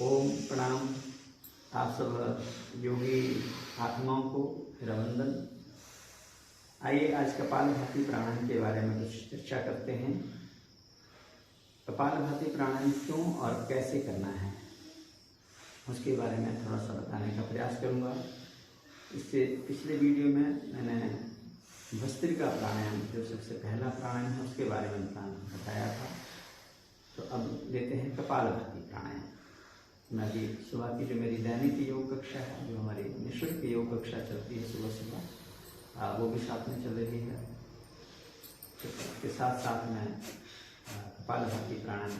ओम प्रणाम। आप सब योगी आत्माओं को मेरा वंदन। आइए आज कपालभाति प्राणायाम के बारे में कुछ चर्चा करते हैं। कपालभाति प्राणायाम क्यों और कैसे करना है उसके बारे में थोड़ा सा बताने का प्रयास करूंगा। इससे पिछले वीडियो में मैंने भस्त्रिका प्राणायाम जो सबसे पहला प्राणायाम है उसके बारे में बताया था। तो अब लेते हैं कपालभाति प्राणायाम। मैं अभी सुबह की जो मेरी दैनिक योग कक्षा है, जो हमारी निःशुल्क योग कक्षा चलती है सुबह सुबह, वो भी साथ में चल रही है। तो इसके साथ साथ मैं कपालभाति प्राणायाम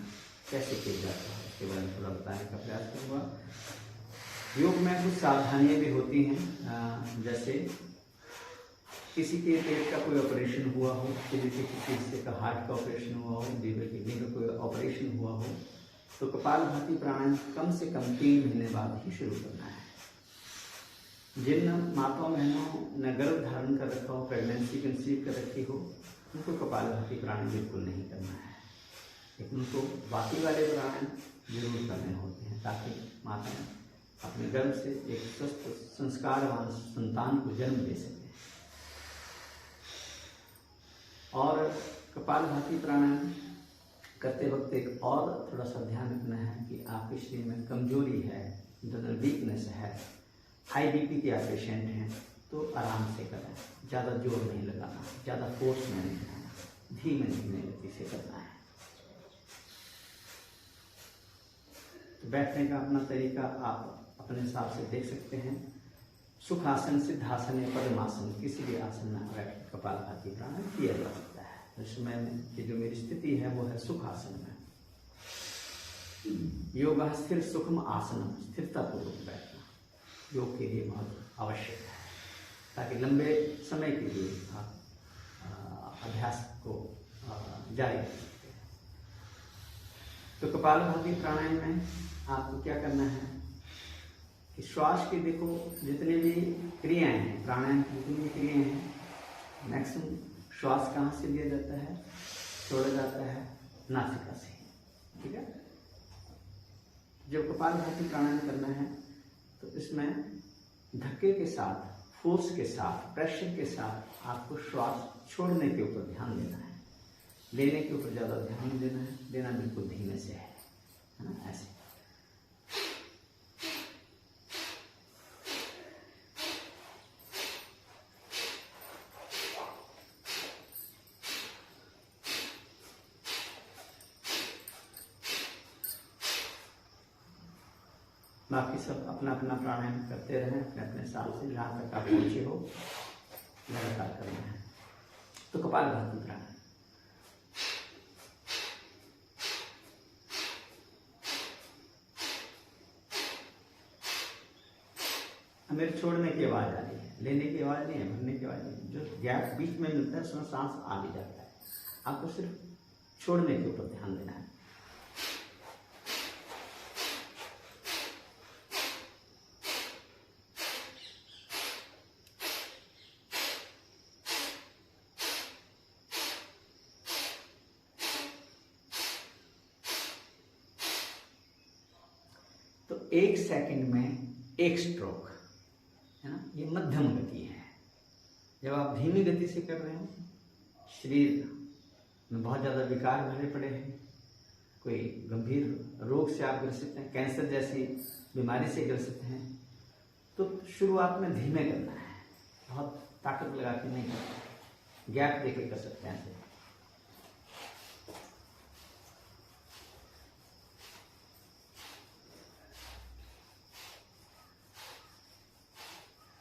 कैसे किया जाता है उसके बारे में थोड़ा बताने का प्रयास करूँगा। योग में कुछ सावधानियाँ भी होती हैं, जैसे किसी के पेट का कोई ऑपरेशन हुआ हो, किसी हिस्से का हार्ट का ऑपरेशन हुआ हो, लीवर किडनी का कोई ऑपरेशन हुआ हो, तो कपालभाति प्राणायाम कम से कम 3 महीने बाद ही शुरू करना है। जिन माताओं बहनों ने गर्भ धारण कर रखा हो, प्रेगनेंसी कंसीव कर रखी हो, उनको कपालभाति प्राणायाम बिल्कुल नहीं करना है, लेकिन उनको बाकी वाले प्राणायाम जरूर करने होते हैं ताकि माताएं अपने गर्भ से एक स्वस्थ संस्कारवान संतान को जन्म दे सकें। और कपालभाति प्राणायाम करते वक्त एक और थोड़ा सा ध्यान रखना है कि आपके शरीर में कमजोरी है, इंटरनल वीकनेस है, हाई बीपी के आप पेशेंट हैं, तो आराम से करें। ज़्यादा जोर नहीं लगाना, ज़्यादा फोर्स में नहीं करना, धीमे धीमे गति से करना है। तो बैठने का अपना तरीका आप अपने हिसाब से देख सकते हैं। सुखासन, सिद्धासन या पद्मासन, किसी भी आसन में बैठ कपालभाति प्राणायाम किया जा सकता है। इस समय में जो मेरी स्थिति है वो है सुखासन में। योग स्थिर सुखम आसन, स्थिरता पूर्वक बैठना योग के लिए बहुत आवश्यक है ताकि लंबे समय के लिए आप अभ्यास को जारी रख सकते हैं। तो कपालभाति प्राणायाम में आपको क्या करना है कि श्वास की देखो जितने भी क्रियाएं हैं, प्राणायाम की जितनी भी क्रियाएं हैं, मैक्सिमम श्वास कहाँ से लिया जाता है, छोड़ा जाता है नासिका से। ठीक है। जब कपालभाति प्राणायाम करना है तो इसमें धक्के के साथ, फोर्स के साथ, प्रेशर के साथ आपको श्वास छोड़ने के ऊपर ध्यान देना है। लेने के ऊपर ज़्यादा ध्यान नहीं देना है, लेना बिल्कुल धीमे से है ना, ऐसे। बाकी सब अपना अपना प्राणायाम करते रहें अपने अपने साल से, जहाँ तक आप पहुँचे हो लगातार करना है। तो कपालभाति प्राणायाम मेरे छोड़ने की आवाज़ आ रही है, लेने की आवाज़ नहीं है, भरने की आवाज़ नहीं है। जो गैप बीच में मिलता है उसमें सांस आ भी जाता है। आपको सिर्फ छोड़ने के ऊपर ध्यान देना है। तो 1 सेकंड में 1 स्ट्रोक है ना, ये मध्यम गति है। जब आप धीमी गति से कर रहे हो, शरीर में बहुत ज़्यादा विकार भरे पड़े हैं, कोई गंभीर रोग से आप ग्रसित हैं, कैंसर जैसी बीमारी से ग्रसित हैं, तो शुरुआत में धीमे करना है, बहुत ताकत लगा के नहीं करना है, गैप देके कर सकते हैं ऐसे।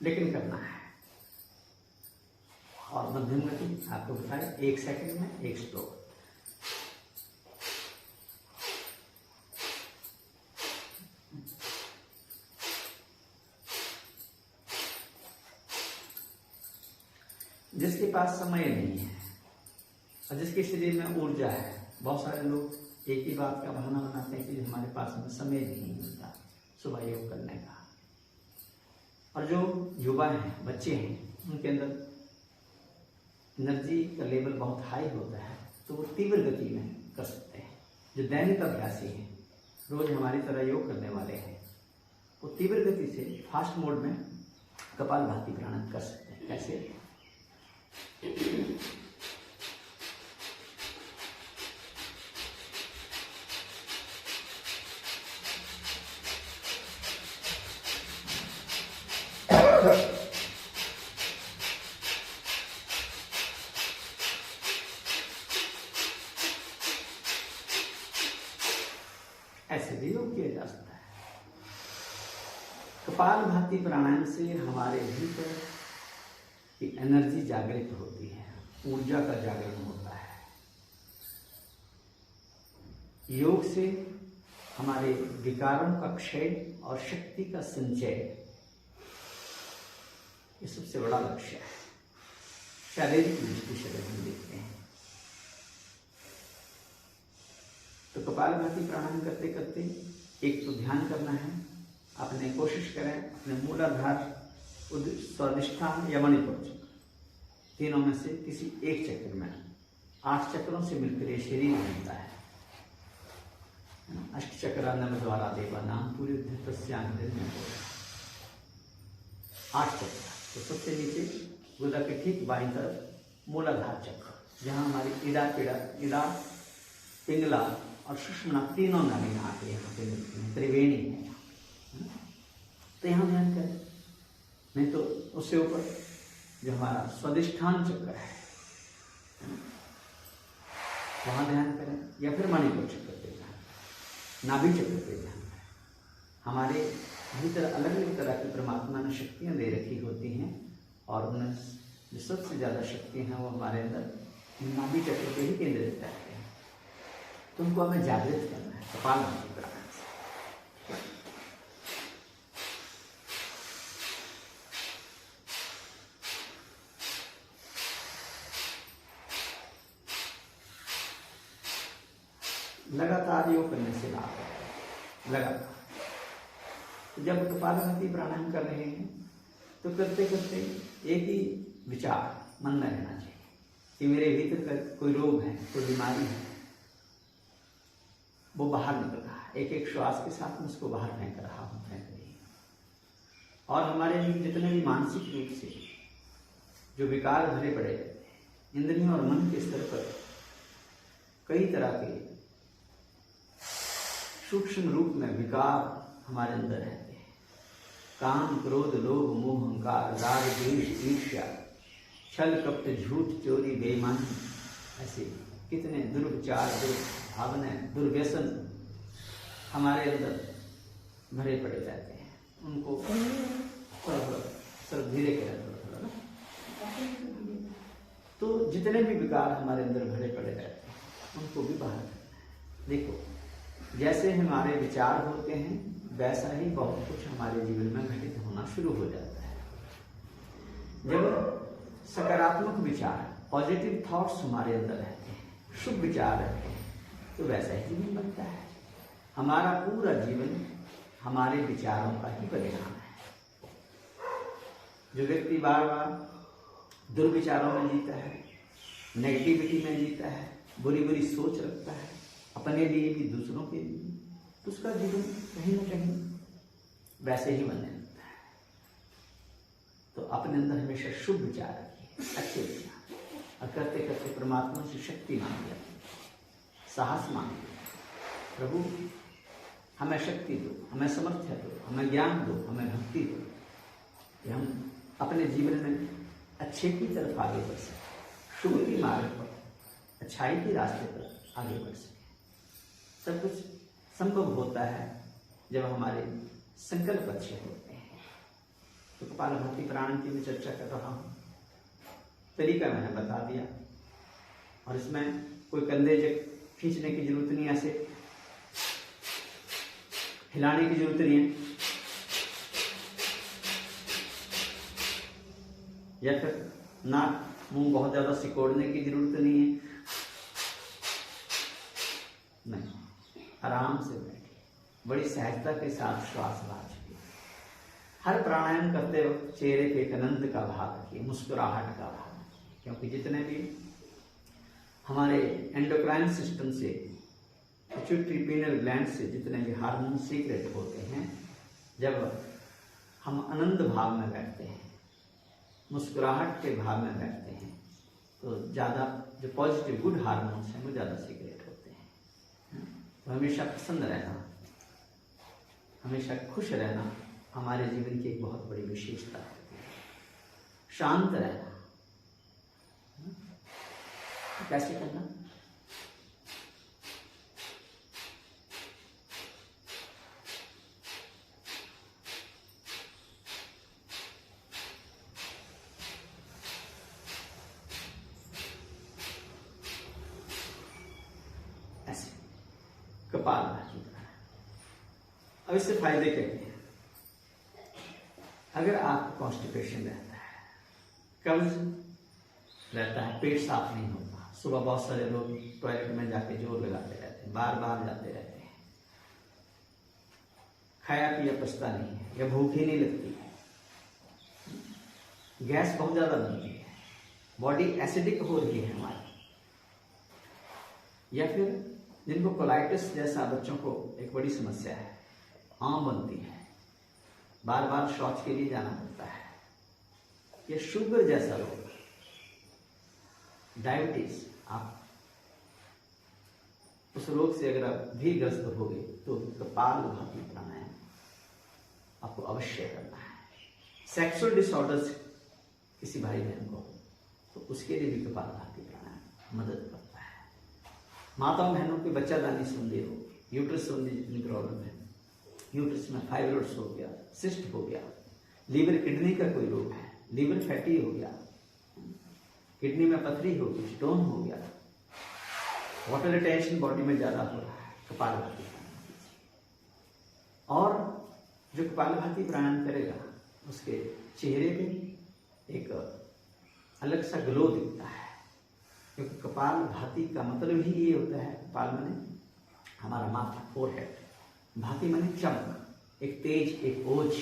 लेकिन करना है। और मध्यम गति आपको बताया 1 सेकंड में 1 स्ट्रोक। जिसके पास समय नहीं है और जिसके शरीर में ऊर्जा है, बहुत सारे लोग एक ही बात का बहाना बनाते हैं कि हमारे पास में समय नहीं मिलता सुबह योग करने का। और जो युवा हैं, बच्चे हैं, उनके अंदर एनर्जी का लेवल बहुत हाई होता है, तो वो तीव्र गति में कर सकते हैं। जो दैनिक अभ्यासी हैं रोज हमारी तरह योग करने वाले हैं वो तीव्र गति से फास्ट मोड में कपालभाति प्राणायाम कर सकते हैं। कैसे? ऐसे भी योग किया जा सकता है। कपालभाति प्राणायाम से हमारे भीतर की एनर्जी जागृत होती है, ऊर्जा का जागरण होता है। योग से हमारे विकारों का क्षय और शक्ति का संचय, ये सबसे बड़ा लक्ष्य है। शारीरिक दृष्टि से हम देखते हैं तो कपालभाति प्राणायाम करते करते एक तो ध्यान करना है, अपने कोशिश करें अपने मूलाधार, स्वादिष्ठान या मणिपुर चक्र, तीनों में से किसी एक चक्र में, 8 चक्रों से मिलकर ये शरीर बनता है। अष्ट चक्रानम द्वारा देवा नाम पूरी 8 चक्र। तो सबसे नीचे गुदा के ठीक बाईं तरफ मूलाधार चक्र, जहाँ हमारी इड़ा पिंगला और सुषुम्ना तीनों नाड़ी आके यहाँ पे मिलती हैं, त्रिवेणी है। तो यहाँ ध्यान करें, नहीं तो उससे ऊपर जो हमारा स्वादिष्ठान चक्र है वहाँ ध्यान करें, या फिर मणिपुर चक्र पे ध्यान, नाभि चक्र पे ध्यान करें। हमारे भीतर अलग अलग तरह की परमात्मा ने शक्तियाँ दे रखी होती हैं और उनमें जो सबसे ज़्यादा शक्ति हैं वो हमारे अंदर नाभि चक्र पे ही केंद्रित रहते हैं। तो उनको हमें जागृत करना है कपालभाति प्राणायाम से। लगातार योग करने से लाभ है, लगातार। तो जब कपालभाति प्राणायाम कर रहे हैं तो करते करते एक ही विचार मन में रहना चाहिए कि मेरे भीतर कोई रोग है, कोई बीमारी है, वो बाहर निकल रहा है। एक एक श्वास के साथ में उसको बाहर फेंक रहा हूँ, फेंक रही। और हमारे लिए जितने भी मानसिक रूप से जो विकार भरे पड़े रहते हैं, इंद्रियों और मन के स्तर पर कई तरह के सूक्ष्म रूप में विकार हमारे अंदर रहते हैं। काम, क्रोध, लोभ, मोह, अहंकार, राग, द्वेष, ईर्ष्या, छल, कपट, झूठ, चोरी, बेईमानी, ऐसे कितने दुर्विचार, दुर्भावनाएं, दुर्व्यसन हमारे अंदर भरे पड़े जाते हैं। उनको थोड़ा धीरे करें, थोड़ा ना। तो जितने भी विकार हमारे अंदर भरे पड़े रहते हैं उनको भी बाहर करना है। देखो, जैसे हमारे विचार होते हैं वैसा ही बहुत कुछ हमारे जीवन में घटित होना शुरू हो जाता है। जब सकारात्मक विचार, पॉजिटिव थॉट्स हमारे अंदर रहते हैं, शुभ विचार रहते हैं, तो वैसा ही जीवन बनता है। हमारा पूरा जीवन हमारे विचारों का ही परिणाम है। जो व्यक्ति बार बार दुर्विचारों में जीता है, नेगेटिविटी में जीता है, बुरी बुरी सोच रखता है अपने लिए भी दूसरों के लिए, तो उसका जीवन कहीं ना कहीं वैसे ही बनने लगता है। तो अपने अंदर हमेशा शुभ विचार रखिए, अच्छे विचार, और करते करते परमात्मा से शक्ति मांगिए, साहस मांगिए, प्रभु हमें शक्ति दो, हमें सामर्थ्य दो, हमें ज्ञान दो, हमें भक्ति दो, कि हम अपने जीवन में अच्छे की तरफ आगे बढ़ सकें, शुभ की मार्ग पर, अच्छाई के रास्ते पर आगे बढ़ सकें। सब कुछ संभव होता है जब हमारे संकल्प अच्छे होते हैं। तो कपालभाति प्राणायाम की मैं चर्चा कर रहा हूँ, तरीका मैंने बता दिया, और इसमें कोई कंधे खींचने की जरूरत नहीं, ऐसे हिलाने की जरूरत नहीं है, या फिर नाक मुंह बहुत ज्यादा सिकोड़ने की जरूरत नहीं है, नहीं, आराम से बैठिए, बड़ी सहजता के साथ श्वास बाहर छोड़िए। हर प्राणायाम करते वक्त चेहरे पे एक आनंद का भाव रखिए, मुस्कुराहट का भाव रखिए, क्योंकि जितने भी हमारे एंडोक्राइन सिस्टम से पिट्यूटरी पीनल ग्लैंड से जितने भी हार्मोन सीक्रेट होते हैं, जब हम आनंद भाव में बैठते हैं, मुस्कुराहट के भाव में बैठते हैं, तो ज़्यादा जो पॉजिटिव गुड हार्मोन्स हैं वो ज़्यादा सीक्रेट होते हैं। तो हमेशा प्रसन्न रहना, हमेशा खुश रहना हमारे जीवन की एक बहुत बड़ी विशेषता है। शांत रहना कैसे करना? ऐसे कपालभाति। अब इससे फायदे क्या हैं? अगर आप कॉन्स्टिपेशन रहता है, कब्ज रहता है, पेट साफ नहीं होता, सुबह बहुत सारे लोग टॉयलेट में जाके जोर लगाते रहते हैं, बार बार जाते रहते हैं, खाया पिया पचता नहीं है, या भूख ही नहीं लगती है, गैस बहुत ज्यादा बनती है, बॉडी एसिडिक हो रही है हमारी, या फिर जिनको कोलाइटिस जैसा बच्चों को एक बड़ी समस्या है, आम बनती है, बार बार शौच के लिए जाना पड़ता है, या शुगर जैसा रोग, डायबिटीज, आप उस रोग से अगर आप भी ग्रस्त हो गए तो कपालभाति प्राणायाम आपको अवश्य करना है। सेक्सुअल डिसऑर्डर्स किसी भाई बहन को, तो उसके लिए भी कपालभाति प्राणायाम मदद करता है। माताओं बहनों के बच्चादानी संबंधी रोग, यूट्रस संबंधी जितनी प्रॉब्लम है, यूट्रस में फाइब्रोइड्स हो गया, सिस्ट हो गया, लीवर किडनी का कोई रोग है, लीवर फैटी हो गया, किडनी में पथरी हो गई, स्टोन हो गया, वाटर रिटेंशन बॉडी में ज्यादा हो रहा है, कपालभाति प्राणायाम कीजिए। और जो कपालभाति प्राणायाम करेगा उसके चेहरे पे एक अलग सा ग्लो दिखता है, क्योंकि कपालभाति का मतलब ही ये होता है, कपाल माने हमारा माथा, फोरहेड, भाति माने चमक, एक तेज, एक ओज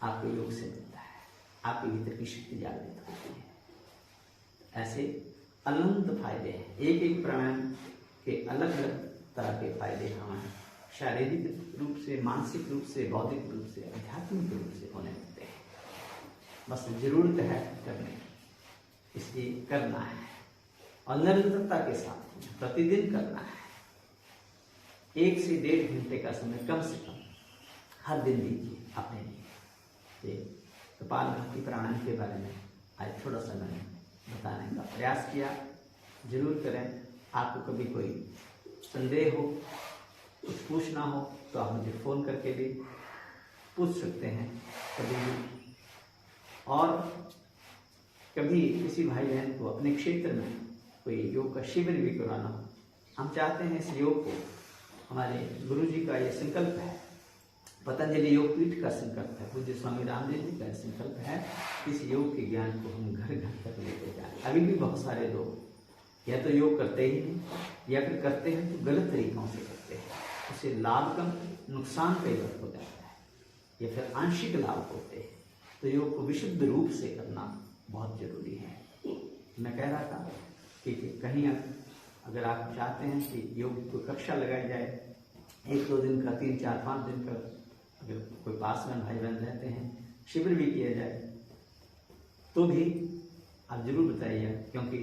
आपके योग से मिलता है, आपके भीतर की शक्ति जागृत होती है। ऐसे अनंत फायदे हैं, एक एक प्राणायाम के अलग अलग तरह के फायदे हमें शारीरिक रूप से, मानसिक रूप से, बौद्धिक रूप से, आध्यात्मिक रूप से होने लगते हैं। बस जरूरत है करने की, इसलिए करना है और निरंतरता के साथ प्रतिदिन करना है। 1 से 1.5 घंटे का समय कम से कम हर दिन दीजिए अपने लिए। ये कपालभाति प्राणायाम के बारे में आज थोड़ा सा मैंने बताने का प्रयास किया, जरूर करें। आपको कभी कोई संदेह हो, कुछ पूछना हो तो आप मुझे फ़ोन करके भी पूछ सकते हैं कभी भी। और कभी किसी भाई बहन को अपने क्षेत्र में कोई योग का शिविर भी कराना हो, हम चाहते हैं इस योग को, हमारे गुरु जी का ये संकल्प है, पतंजलि योग पीठ का संकल्प है, पूज्य स्वामी रामदेव जी का संकल्प है, इस योग के ज्ञान को हम घर घर तक लेके जाए। अभी भी बहुत सारे लोग या तो योग करते ही नहीं, या फिर करते हैं तो गलत तरीकों से करते हैं, उससे लाभ कम, नुकसान कई बार हो जाता है, या फिर आंशिक लाभ होते हैं। तो योग को विशुद्ध रूप से करना बहुत जरूरी है। मैं कह रहा था कि कहीं अगर आप चाहते हैं कि योग को कक्षा लगाई जाए, 1-2 दिन का, 3, 4, 5 दिन का, अगर कोई पास में भाई बहन रहते हैं, शिविर भी किया जाए तो भी आप जरूर बताइए, क्योंकि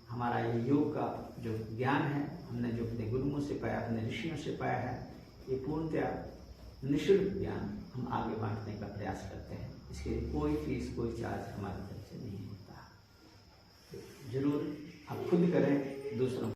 हमारा ये योग का जो ज्ञान है, हमने जो अपने गुरुओं से पाया, अपने ऋषियों से पाया है, ये पूर्णतया निःशुल्क ज्ञान हम आगे बांटने का प्रयास करते हैं। इसके लिए कोई फीस, कोई चार्ज हमारी तरफ से नहीं होता। जरूर आप खुद करें, दूसरों